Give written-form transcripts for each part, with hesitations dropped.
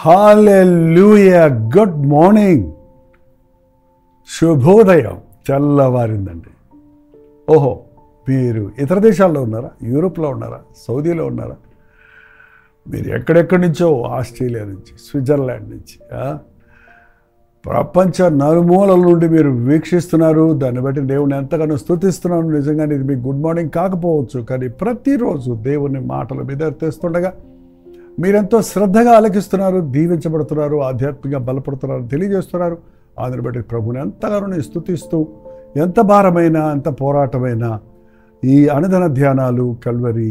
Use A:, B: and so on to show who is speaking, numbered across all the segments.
A: హల్లెలూయా. Good morning, శుభోదయం. తెల్లవారిందండి. ఓహో, మీరు ఇతర దేశాల్లో ఉన్నారా? యూరోప్లో ఉన్నారా? సౌదీలో ఉన్నారా? మీరు ఎక్కడెక్కడి నుంచో, ఆస్ట్రేలియా నుంచి, స్విట్జర్లాండ్ నుంచి, ప్రపంచ నలుమూలల నుండి మీరు వీక్షిస్తున్నారు. దాన్ని బట్టి దేవుని ఎంతగానో స్తుతిస్తున్నాను. నిజంగానే ఇది మీకు గుడ్ మార్నింగ్ కాకపోవచ్చు, కానీ ప్రతిరోజు దేవుని మాటల మీద తెస్తుండగా మీరెంతో శ్రద్ధగా ఆలకిస్తున్నారు, దీవించబడుతున్నారు, ఆధ్యాత్మికంగా బలపడుతున్నారు, తెలియజేస్తున్నారు. అందుని బట్టి ప్రభుని ఎంతగానో స్తుతిస్తూ, ఎంత భారమైనా ఎంత పోరాటమైనా ఈ అనుదిన ధ్యానాలు కల్వరి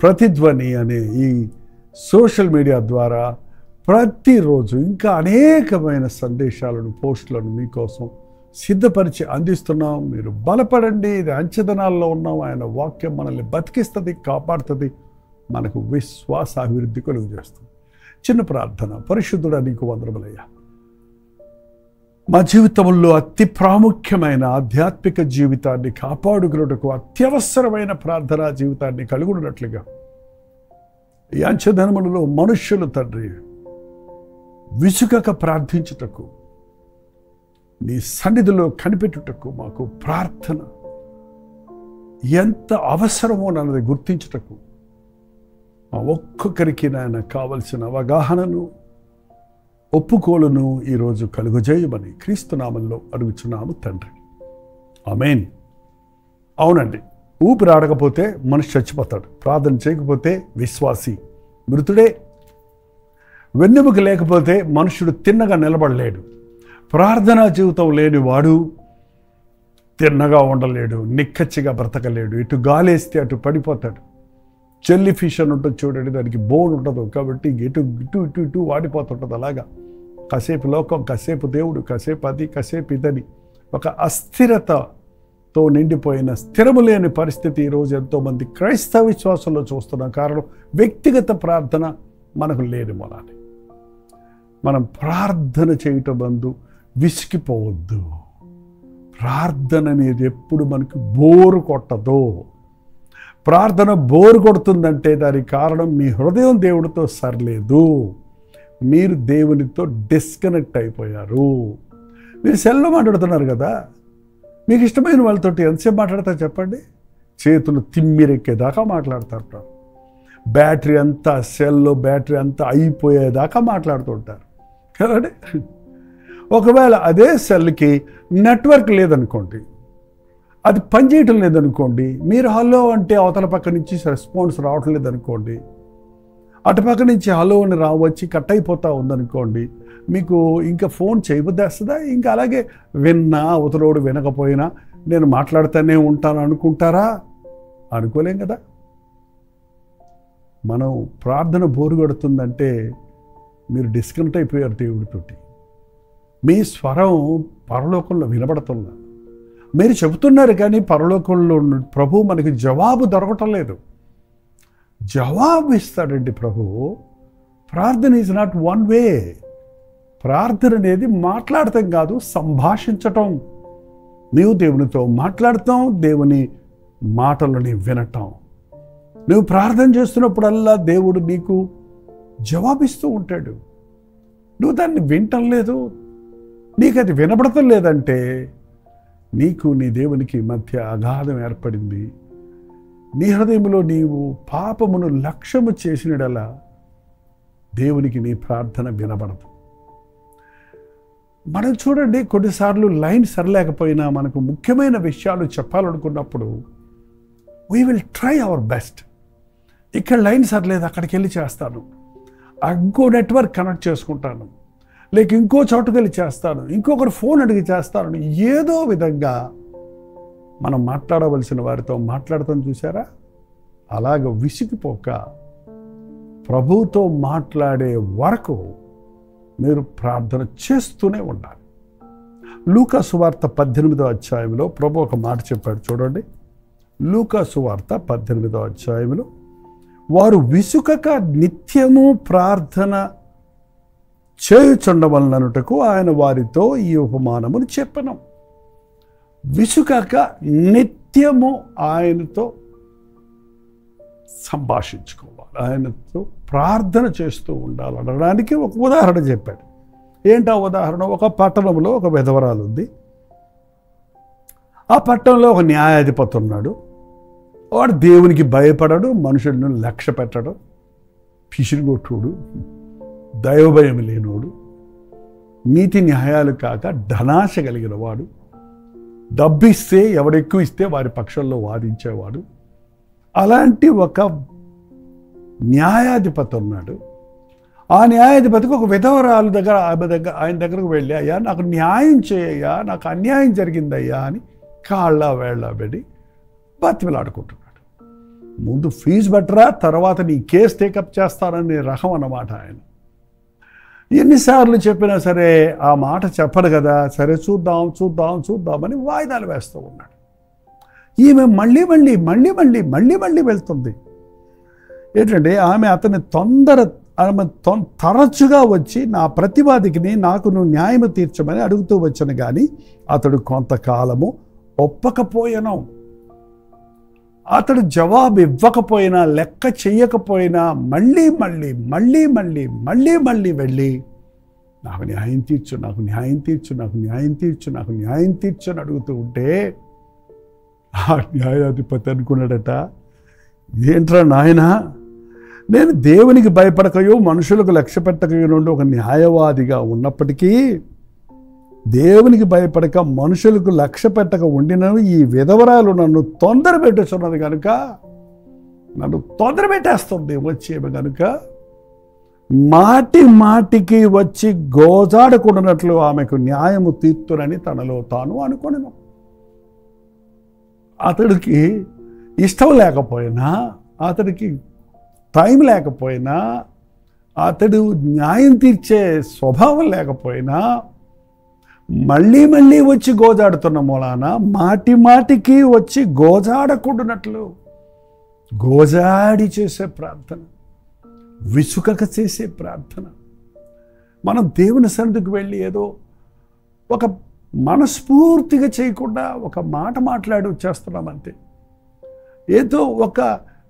A: ప్రతిధ్వని అనే ఈ సోషల్ మీడియా ద్వారా ప్రతిరోజు ఇంకా అనేకమైన సందేశాలను, పోస్టులను మీకోసం సిద్ధపరిచి అందిస్తున్నాం. మీరు బలపడండి. ఇది అంచెదనాల్లో ఉన్నాం. ఆయన వాక్యం మనల్ని బతికిస్తుంది, కాపాడుతుంది, మనకు విశ్వాస అభివృద్ధి కలుగు చేస్తుంది. చిన్న ప్రార్థన. పరిశుద్ధుడా, నీకు వందనములయ్యా. మా జీవితంలో అతి ప్రాముఖ్యమైన ఆధ్యాత్మిక జీవితాన్ని కాపాడుకున్నటకు అత్యవసరమైన ప్రార్థనా జీవితాన్ని కలుగున్నట్లుగా ఈ అంచెదనములలో మనుష్యులు తండ్రి విసుగక ప్రార్థించుటకు, నీ సన్నిధిలో కనిపెట్టుటకు మాకు ప్రార్థన ఎంత అవసరమో అన్నది గుర్తించుటకు మా ఒక్కొక్కరికి నాయన కావలసిన అవగాహనను, ఒప్పుకోలును ఈరోజు కలుగజేయమని క్రీస్తు నామంలో అడుగుచున్నాము తండ్రి. ఆమేన్. అవునండి, ఊపిరి ఆడకపోతే మనిషి చచ్చిపోతాడు. ప్రార్థన చేయకపోతే విశ్వాసి మృతుడే. వెన్నెముక లేకపోతే మనుషుడు తిన్నగా నిలబడలేడు. ప్రార్థనా జీవితం లేనివాడు తిన్నగా ఉండలేడు, నిక్కచ్చిగా బ్రతకలేడు. ఇటు గాలేస్తే అటు పడిపోతాడు. చెల్లి ఫిష్ అని ఉంటుంది చూడండి, దానికి బోన్ ఉండదు కాబట్టి ఇటు ఇటు ఇటు ఇటు వాడిపోతుంటుంది. అలాగా కాసేపు లోకం, కాసేపు దేవుడు, కాసేపు అది, కాసేపు ఇదని ఒక అస్థిరతతో నిండిపోయిన స్థిరము లేని పరిస్థితి ఈరోజు ఎంతోమంది క్రైస్తవ విశ్వాసంలో చూస్తున్నాం. కారణం వ్యక్తిగత ప్రార్థన మనకు లేని మూలాన్ని. మనం ప్రార్థన చేయటం బందు విసిగిపోవద్దు. ప్రార్థన అనేది ఎప్పుడు మనకు బోరు కొట్టదు. ప్రార్థన బోరు కొడుతుందంటే దానికి కారణం మీ హృదయం దేవుడితో సరిలేదు. మీరు దేవునితో డిస్కనెక్ట్ అయిపోయారు. మీరు సెల్లో మాట్లాడుతున్నారు కదా, మీకు ఇష్టమైన వాళ్ళతోటి ఎంతసేపు మాట్లాడతారు చెప్పండి? చేతులు తిమ్మిరెక్కేదాకా మాట్లాడుతుంటారు. బ్యాటరీ అంతా, సెల్లో బ్యాటరీ అంతా అయిపోయేదాకా మాట్లాడుతుంటారు కదండి. ఒకవేళ అదే సెల్కి నెట్వర్క్ లేదనుకోండి, అది పనిచేయటం లేదనుకోండి, మీరు హలో అంటే అవతల పక్క నుంచి రెస్పాన్స్ రావటం లేదనుకోండి, అటుపక్క నుంచి హలో అని వచ్చి కట్ అయిపోతూ ఉందనుకోండి, మీకు ఇంకా ఫోన్ చేయబుద్దేస్తుందా? ఇంకా అలాగే విన్నా అవతలోడు వినకపోయినా నేను మాట్లాడుతూనే ఉంటాను అనుకుంటారా? అనుకోలేం కదా. మనం ప్రార్థన బోరు కొడుతుందంటే మీరు డిస్కనెక్ట్ అయిపోయారు దేవుడితోటి. మీ స్వరం పరలోకంలో వినబడుతుందా? మీరు చెబుతున్నారు కానీ పరలోకంలో ప్రభు మనకి జవాబు దొరకటం లేదు. జవాబు ఇస్తాడండి ప్రభు. ప్రార్థన ఈజ్ నాట్ వన్ వే. ప్రార్థన అనేది మాట్లాడటం కాదు, సంభాషించటం. నీవు దేవునితో మాట్లాడతాం, దేవుని మాటలని వినటం. నువ్వు ప్రార్థన చేస్తున్నప్పుడల్లా దేవుడు నీకు జవాబిస్తూ ఉంటాడు. నువ్వు దాన్ని వినటం లేదు, నీకు అది వినపడటం లేదంటే నీకు నీ దేవునికి మధ్య అగాధం ఏర్పడింది. నీ హృదయంలో నీవు పాపమును లక్ష్యము చేసినడలా దేవునికి నీ ప్రార్థన వినబడదు. మనం చూడండి, కొన్నిసార్లు లైన్ సరిలేకపోయినా మనకు ముఖ్యమైన విషయాలు చెప్పాలనుకున్నప్పుడు we will try our best. ఇక్కడ లైన్ సరిలేదు, అక్కడికి వెళ్ళి చేస్తాను, ఇంకో నెట్వర్క్ కనెక్ట్ చేసుకుంటాను, లేక ఇంకో చోటుకి వెళ్ళి చేస్తాను, ఇంకొకరు ఫోన్ అడిగి చేస్తాను. ఏదో విధంగా మనం మాట్లాడవలసిన వారితో మాట్లాడతాం. చూసారా? అలాగ విసిగిపోక ప్రభువుతో మాట్లాడే వరకు మీరు ప్రార్థన చేస్తూనే ఉండాలి. లూకా సువార్త 18వ అధ్యాయంలో ప్రభు ఒక మాట చెప్పాడు చూడండి. లూకా సువార్త 18వ అధ్యాయంలో, వారు విసుకక నిత్యము ప్రార్థన చేయుచుండవలననుటకు ఆయన వారితో ఈ ఉపమానమును చెప్పెను. విసుకక నిత్యము ఆయనతో సంభాషించుకోవాలి, ఆయనతో ప్రార్థన చేస్తూ ఉండాలి అనడానికి ఒక ఉదాహరణ చెప్పాడు. ఏంటా ఉదాహరణ? ఒక పట్టణంలో ఒక విధవరాలు ఉంది. ఆ పట్టణంలో ఒక న్యాయాధిపతి ఉన్నాడు. వాడు దేవునికి భయపడడు, మనుషులను లక్ష్య పెట్టడు, పిసిరిగొట్టుడు, దైవభయం లేనోడు, నీతి న్యాయాలు కాక ధనాశ కలిగిన వాడు, డబ్బిస్తే ఎవడెక్కువ ఇస్తే వారి పక్షంలో వాదించేవాడు. అలాంటి ఒక న్యాయాధిపతి ఉన్నాడు. ఆ న్యాయాధిపతికి ఒక విధవరాలు ఆయన దగ్గరకు వెళ్ళి, అయ్యా నాకు న్యాయం చేయయ్యా, నాకు అన్యాయం జరిగిందయ్యా అని కాళ్ళ వేళ్ళ పెడి బతిమిలాడుకుంటున్నాడు. ముందు ఫీజు బట్టరా, తర్వాత నీ కేసు టేకప్ చేస్తానని రకం అన్నమాట ఆయన. ఎన్నిసార్లు చెప్పినా సరే ఆ మాట చెప్పడు కదా. సరే చూద్దాం చూద్దాం చూద్దామని వాయిదాలు వేస్తూ ఉన్నాడు. ఈమె మళ్ళీ మళ్ళీ మళ్ళీ మళ్ళీ మళ్ళీ మళ్ళీ వెళ్తుంది. ఏంటంటే ఆమె తరచుగా వచ్చి నా ప్రతివాదికిని నాకు నువ్వు న్యాయం తీర్చమని అడుగుతూ వచ్చాను, కానీ అతడు కొంతకాలము ఒప్పకపోయాను. అతడు జవాబు ఇవ్వకపోయినా, లెక్క చెయ్యకపోయినా మళ్ళీ మళ్ళీ మళ్ళీ మళ్ళీ మళ్ళీ మళ్ళీ వెళ్ళి నాకు న్యాయం తీర్చు, నాకు న్యాయం తీర్చు, నాకు న్యాయం తీర్చు, నాకు న్యాయం తీర్చు అని అడుగుతూ ఉంటే ఆ న్యాయాధిపతి అనుకున్నాడట, ఏంట్రా నాయనా, నేను దేవునికి భయపడకయో మనుషులకు లక్ష్య పెట్టకయో నుండి ఒక న్యాయవాదిగా ఉన్నప్పటికీ దేవునికి భయపడక మనుషులకు లక్ష్య పెట్టక ఉండినను ఈ విధవరాలు నన్ను తొందర పెట్టుచున్నది కనుక, నన్ను తొందర పెట్టేస్తుంది వచ్చేమి కనుక మాటి మాటికి వచ్చి గోజాడకుండానట్లు ఆమెకు న్యాయము తీర్తునని తనలో తాను అనుకొనెను. అతడికి ఇష్టం లేకపోయినా, అతడికి టైం లేకపోయినా, అతడు న్యాయం తీర్చే స్వభావం లేకపోయినా మళ్ళీ మళ్ళీ వచ్చి గోజాడుతున్న మూలాన మాటి మాటికి వచ్చి గోజాడకుండానట్లు గోజాడి చేసే ప్రార్థన, విసుకక చేసే ప్రార్థన. మనం దేవుని సన్నిధికి వెళ్ళి ఏదో ఒక మనస్ఫూర్తిగా చేయకుండా ఒక మాట మాట్లాడి వచ్చేస్తున్నాం అంతే. ఏదో ఒక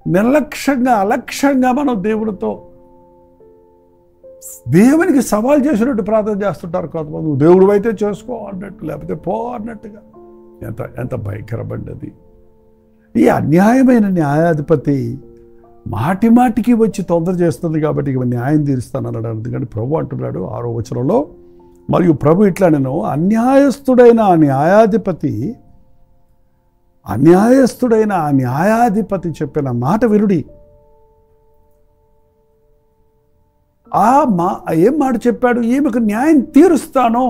A: నిర్లక్ష్యంగా అలక్ష్యంగా మనం దేవునికి సవాల్ చేసినట్టు ప్రార్థన చేస్తుంటారు కొంతమంది. దేవుడు అయితే చేసుకో అన్నట్టు, లేకపోతే పో అన్నట్టుగా. ఎంత భయంకరమైనది. ఈ అన్యాయమైన న్యాయాధిపతి మాటి మాటికి వచ్చి తొందర చేస్తుంది కాబట్టి ఇక న్యాయం తీరుస్తానన్నాడు. అందుకని ప్రభు అంటున్నాడు 6వ వచనంలో, మరియు ప్రభు ఇట్లా నేను అన్యాయస్తుడైన ఆ న్యాయాధిపతి చెప్పిన మాట వినుడి. ఏం మాట చెప్పాడు? ఈమెకు న్యాయం తీరుస్తాను,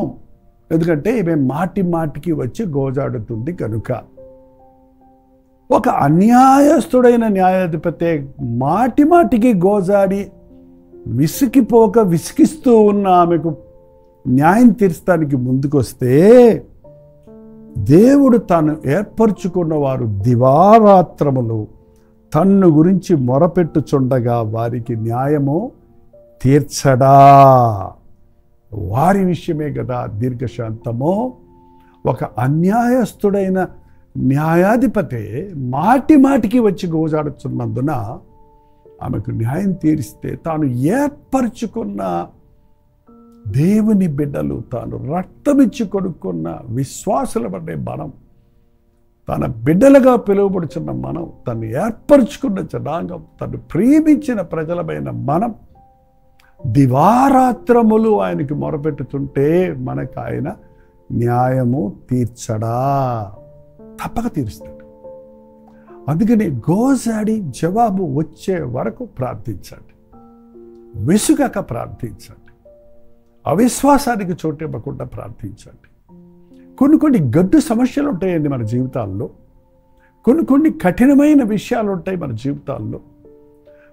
A: ఎందుకంటే ఈమె మాటి మాటికి వచ్చి గోజాడుతుంది కనుక. ఒక అన్యాయస్తుడైన న్యాయాధిపతి మాటి మాటికి గోజాడి విసిగిస్తూ ఉన్న ఆమెకు న్యాయం తీర్చడానికి ముందుకొస్తే, దేవుడు తాను ఏర్పరచుకున్న వారు దివారాత్రములు తన్ను గురించి మొరపెట్టుచుండగా వారికి న్యాయము తీర్చడా? వారి విషయమే కదా దీర్ఘశాంతము. ఒక అన్యాయస్తుడైన న్యాయాధిపతి మాటి మాటికి వచ్చి గోజాడుతున్నందున ఆమెకు న్యాయం తీరిస్తే, తాను ఏర్పరచుకున్న దేవుని బిడ్డలు, తాను రక్తమిచ్చి కొనుక్కున్న విశ్వాసుల పడే మనం, తన బిడ్డలుగా పిలువబడుచున్న మనం, తను ఏర్పరచుకున్న జనాంగం, తను ప్రేమించిన ప్రజలమైన మనం దివారాత్రములు ఆయనకి మొరపెట్టుతుంటే మనకు ఆయన న్యాయము తీర్చడా? తప్పక తీరుస్తాడు. అందుకని గోజాడి జవాబు వచ్చే వరకు ప్రార్థించండి, విసుగక ప్రార్థించండి, అవిశ్వాసానికి చోటివ్వకుండా ప్రార్థించండి. కొన్ని గడ్డు సమస్యలు ఉంటాయండి మన జీవితాల్లో, కొన్ని కఠినమైన విషయాలు ఉంటాయి మన జీవితాల్లో.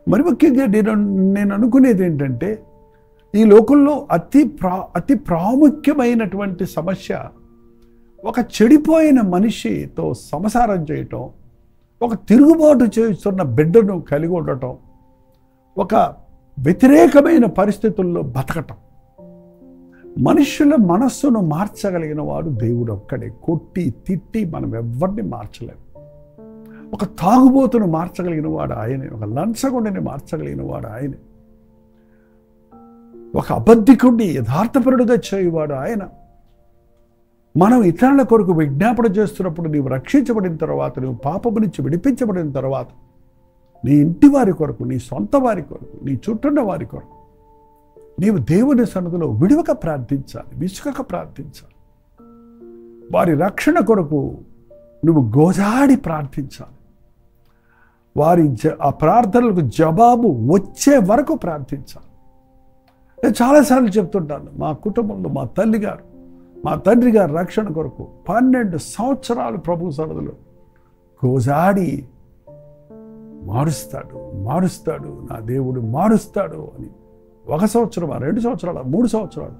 A: మరి ముఖ్యంగా నేను అనుకునేది ఏంటంటే, ఈ లోకంలో అతి ప్రాముఖ్యమైనటువంటి సమస్య ఒక చెడిపోయిన మనిషితో సంసారం చేయటం, ఒక తిరుగుబాటు చేస్తున్న బిడ్డను కలిగి ఉండటం, ఒక వ్యతిరేకమైన పరిస్థితుల్లో బతకటం. మనుషుల మనస్సును మార్చగలిగిన వాడు దేవుడు ఒక్కడే. కొట్టి తిట్టి మనం ఎవరిని మార్చలేము. ఒక తాగుబోతును మార్చగలిగిన వాడు ఆయనే, ఒక లంచగొండిని మార్చగలిగిన వాడు ఆయనే, ఒక అబద్ధికుడిని యథార్థపరుడుగా చేయువాడు ఆయన. మనం ఇతరుల కొరకు విజ్ఞాపన చేస్తున్నప్పుడు నీవు రక్షించబడిన తర్వాత, నువ్వు పాపము నుంచి విడిపించబడిన తర్వాత, నీ ఇంటి వారి కొరకు, నీ సొంత వారి కొరకు, నీ చుట్టూన్న వారి కొరకు నీవు దేవుని సన్నిధిలో విడువక ప్రార్థించాలి, విసుకక ప్రార్థించాలి. వారి రక్షణ కొరకు నువ్వు గోజాడి ప్రార్థించాలి. వారి ఆ ప్రార్థనలకు జవాబు వచ్చే వరకు ప్రార్థించాలి. నేను చాలాసార్లు చెప్తుంటాను, మా కుటుంబంలో మా తల్లిగారు, మా తండ్రి గారు రక్షణ కొరకు 12 సంవత్సరాలు ప్రభు సన్నిధిలో గోజాడి మారుస్తాడు నా దేవుడు మారుస్తాడు అని. 1 సంవత్సరమా, 2 సంవత్సరాల, 3 సంవత్సరాలు,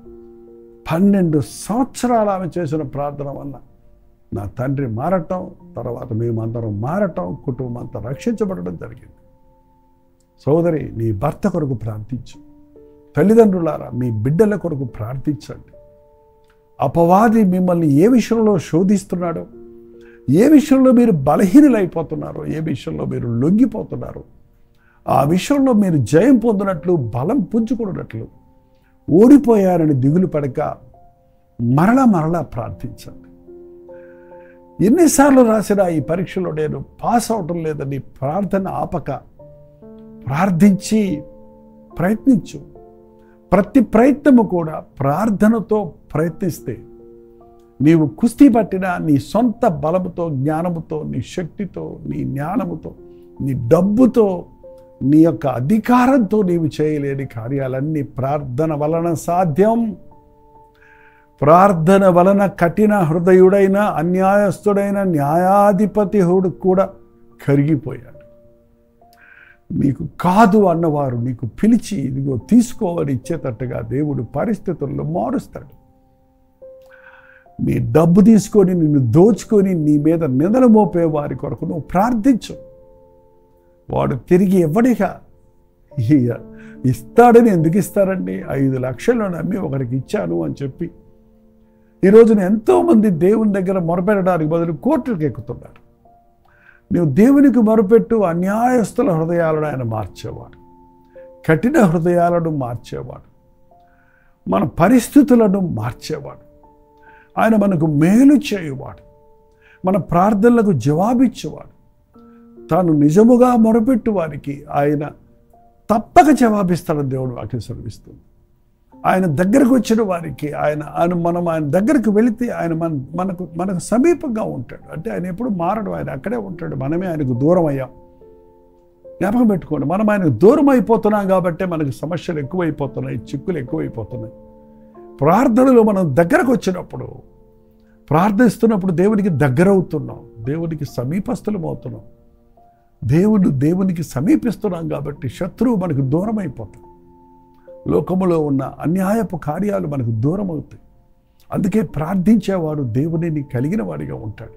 A: 12 సంవత్సరాలు ఆమె చేసిన ప్రార్థన వల్ల నా తండ్రి మారటం, తర్వాత మేమందరం మారటం, కుటుంబం అంతా రక్షించబడడం జరిగింది. సోదరి, నీ భర్త కొరకు ప్రార్థించు. తల్లిదండ్రులారా, మీ బిడ్డల కొరకు ప్రార్థించండి. అపవాది మిమ్మల్ని ఏ విషయంలో శోధిస్తున్నాడో, ఏ విషయంలో మీరు బలహీనులైపోతున్నారో, ఏ విషయంలో మీరు లొంగిపోతున్నారో, ఆ విషయంలో మీరు జయం పొందినట్లు, బలం పుంజుకున్నట్లు, ఓడిపోయారని దిగులు పడక మరలా ప్రార్థించండి. ఎన్నిసార్లు రాసినా ఈ పరీక్షలో నేను పాస్ అవటం లేదని ప్రార్థన ఆపక ప్రార్థించి ప్రయత్నించు. ప్రతి ప్రయత్నము కూడా ప్రార్థనతో ప్రయత్నిస్తే నీవు కుస్తీ పట్టిన నీ సొంత బలముతో, జ్ఞానముతో, నీ శక్తితో, నీ జ్ఞానముతో, నీ డబ్బుతో, నీ యొక్క అధికారంతో నీవు చేయలేని కార్యాలన్నీ ప్రార్థన వలన సాధ్యం. ప్రార్థన వలన కఠిన హృదయుడైన అన్యాయస్తుడైన న్యాయాధిపతి కూడా కరిగిపోయాడు. నీకు కాదు అన్నవారు నీకు పిలిచి ఇదిగో తీసుకోవని ఇచ్చేటట్టుగా దేవుడు పరిస్థితుల్లో మారుస్తాడు. నీ డబ్బు తీసుకొని నిన్ను దోచుకొని నీ మీద నిందలు మోపే వారి కొరకు నువ్వు ప్రార్థించు. వాడు తిరిగి ఇవ్వడిగా ఇస్తాడని ఎందుకు ఇస్తారండి? 5 లక్షలు నమ్మి ఒకరికి ఇచ్చాను అని చెప్పి ఈరోజున ఎంతోమంది దేవుని దగ్గర మొరపెట్టడానికి బదులు కోర్టులకు ఎక్కుతున్నారు. నువ్వు దేవునికి మొరపెట్టు. అన్యాయస్తుల హృదయాలను ఆయన మార్చేవాడు, కఠిన హృదయాలను మార్చేవాడు, మన పరిస్థితులను మార్చేవాడు, ఆయన మనకు మేలు చేయువాడు, మన ప్రార్థనలకు జవాబిచ్చేవాడు. తాను నిజముగా మొరపెట్టు వారికి ఆయన తప్పక జవాబిస్తాడని దేవుడు వాక్యం సెలవిస్తుంది. ఆయన దగ్గరకు వచ్చిన వారికి మనం ఆయన దగ్గరకు వెళితే ఆయన మనకు సమీపంగా ఉంటాడు. అంటే ఆయన ఎప్పుడు మారడు, ఆయన అక్కడే ఉంటాడు. మనమే ఆయనకు దూరం అయ్యాం. జ్ఞాపకం పెట్టుకోండి, మనం ఆయనకు దూరం అయిపోతున్నాం కాబట్టి మనకు సమస్యలు ఎక్కువైపోతున్నాయి, చిక్కులు ఎక్కువైపోతున్నాయి. ప్రార్థనలో మనం దగ్గరకు వచ్చినప్పుడు, ప్రార్థిస్తున్నప్పుడు దేవునికి దగ్గరవుతున్నాం, దేవునికి సమీపస్థులం అవుతున్నాం. దేవునికి సమీపిస్తున్నాం కాబట్టి శత్రువు మనకు దూరం అయిపోతాం. లోకములో ఉన్న అన్యాయపు కార్యాలు మనకు దూరం అవుతాయి. అందుకే ప్రార్థించేవాడు దేవునిని కలిగిన వాడిగా ఉంటాడు.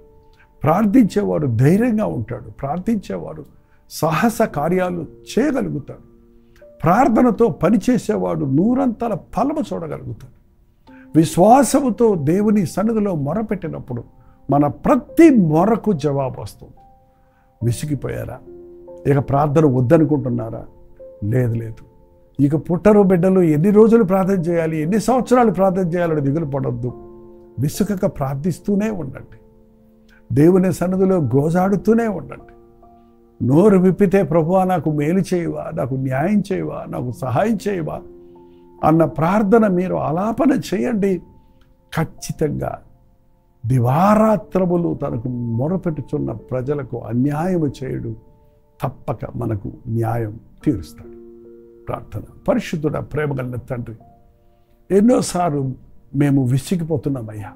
A: ప్రార్థించేవాడు ధైర్యంగా ఉంటాడు. ప్రార్థించేవాడు సాహస కార్యాలు చేయగలుగుతాడు. ప్రార్థనతో పనిచేసేవాడు 100 ఫలము చూడగలుగుతాడు. విశ్వాసముతో దేవుని సన్నిధిలో మొరపెట్టినప్పుడు మన ప్రతి మొరకు జవాబు వస్తుంది. విసిగిపోయారా? ఇక ప్రార్థన వద్దనుకుంటున్నారా? లేదు. ఇక పుట్టరు బిడ్డలు ఎన్ని రోజులు ప్రార్థన చేయాలి, ఎన్ని సంవత్సరాలు ప్రార్థన చేయాలని దిగులు పడొద్దు. విసుకక ప్రార్థిస్తూనే ఉండండి. దేవుని సన్నిధిలో గోజాడుతూనే ఉండండి. నోరు విప్పితే ప్రభువా నాకు మేలు చేయవా, నాకు న్యాయం చేయవా, నాకు సహాయం చేయవా అన్న ప్రార్థన మీరు ఆలాపన చేయండి. ఖచ్చితంగా దివారాత్రములు తనకు మొరపెట్టుచున్న ప్రజలకు అన్యాయము చేయుడు తప్పక మనకు న్యాయం తీరుస్తాడు. ప్రార్థన. పరిశుద్ధుడ, ప్రేమగల తండ్రి, ఎన్నోసార్లు మేము విసిగిపోతున్నామయ్యా.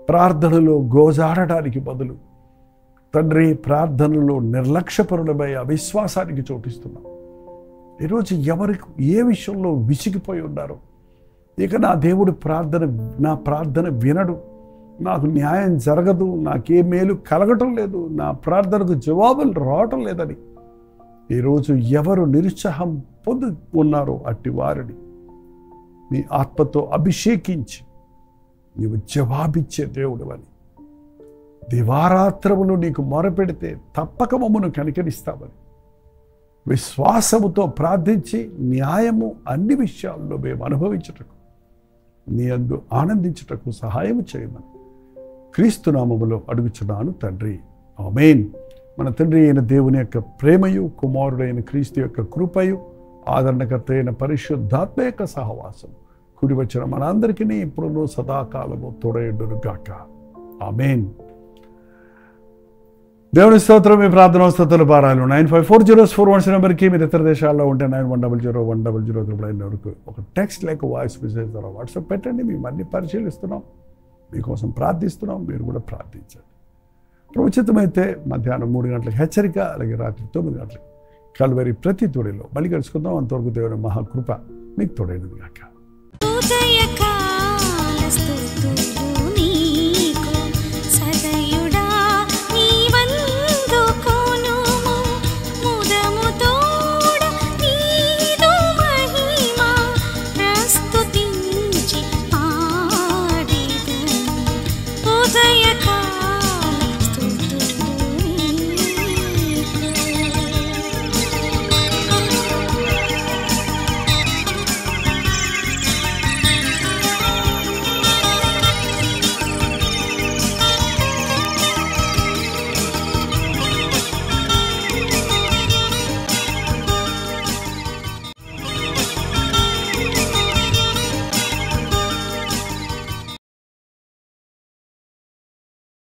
A: ప్రార్థనలో గోజాడడానికి బదులు తండ్రి ప్రార్థనలో నిర్లక్ష్యపరులమై అవిశ్వాసానికి చోటిస్తున్నాం. ఈరోజు ఎవరికి ఏ విషయంలో విసిగిపోయి ఉన్నారో, ఇక నా దేవుడు నా ప్రార్థన వినడు, నాకు న్యాయం జరగదు, నాకే మేలు కలగటం లేదు, నా ప్రార్థనకు జవాబులు రావటం లేదని ఈరోజు ఎవరు నిరుత్సాహం పొంది ఉన్నారో అట్టి వారిని నీ ఆత్మతో అభిషేకించి నీవు జవాబిచ్చే దేవుడు అని దివారాత్రములు నీకు మొరపెడితే తప్పక మమ్మను కనికరిస్తామని విశ్వాసముతో ప్రార్థించి న్యాయము అన్ని విషయాల్లో మేము అనుభవించుటకు నీ యందు ఆనందించుటకు సహాయం చేయమని క్రీస్తు నామములో అడుగుచున్నాను తండ్రి. ఆమేన్. మన తండ్రి అయిన దేవుని యొక్క ప్రేమయు, కుమారుడైన క్రీస్తు యొక్క కృపయు, ఆదరణకర్త అయిన పరిశుద్ధాత్మ యొక్క సహవాసం కూడి వచ్చిన మనందరికీ ఇప్పుడు సదాకాలము తోడయుండును గాక. ఆమేన్. దేవుని స్తోత్రం. మీ ప్రార్థన స్తోత్రాల భారాలు 954041 నెంబర్కి మీరు ఇతర దేశాల్లో ఉంటే 91001000 వరకు ఒక టెక్స్ట్ లేక వాయిస్ మెసేజ్ ద్వారా వాట్సాప్ పెట్టండి. మేము అన్ని పరిశీలిస్తున్నాం, మీకోసం ప్రార్థిస్తున్నాం, మీరు కూడా ప్రార్థించండి. ప్రవచితమైతే మధ్యాహ్నం 3 గంటలకు హెచ్చరిక, అలాగే రాత్రి 9 గంటలకు కల్వరి ప్రతి తోడిలో మళ్ళీ కలుసుకుందాం. అంతవరకు దేవుని మహాకృప మీకు తోడైనది గాక.